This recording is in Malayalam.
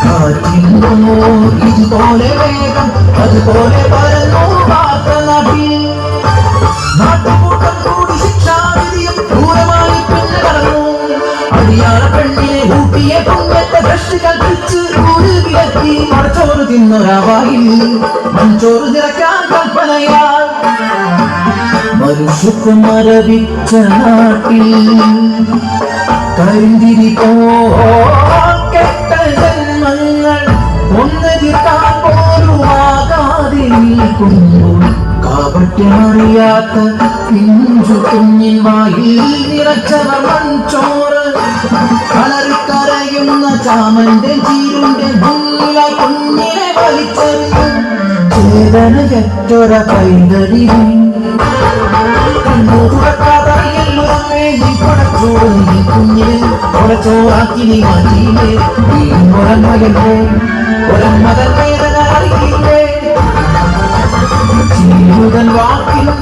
കാറ്റിന്തോ ഇതുപോലെ വേഗം അതുപോലെ പരന്നു വാർത്ത നാട്ടിൽ നാട്ടുകൂട്ടം കൂടി ശിക്ഷാവിധിയും ദൂരമായി പിന്നെ കടന്നു അടിയാള പെണ്ണിനെ ഊട്ടിയെ പുണ്യത്തെ ഭ്രഷ്ട് കൽപ്പിച്ച് ഊര് വിലക്കി മടച്ചോറ് തിന്നൊരാവായിൽ മൺചോറ് നിറയ്ക്കാൻ കൽപ്പനയാൽ മനുഷ്യത്വം മരവിച്ച നാട്ടിൽ കരിന്തിരി കെട്ട ജന്മങ്ങൾ ഒന്നെതിർക്കാൻ പോലും ആകാതെ നിൽക്കുമ്പോൾ കാപട്യമറിയാത്ത പിഞ്ചു കുഞ്ഞിൻ വായിൽ നിറച്ചവർ മൺചോറ് കളറിക്കരയുന്ന ചാമന്റെ ചീരുന്റെ മുന്നിലായി കുഞ്ഞിനെ വലിച്ചെറിഞ്ഞു ചേതനയറ്റൊര പൈതടി കുഞ്ഞിനെ ഒരച്ചോറാക്കി നീ മാറ്റിയില്ലേ ഒരമ്മയല്ലേ ഒരമ്മതൻ വേദന അറിയില്ലേ ജീവിതൻ വാക്കിനും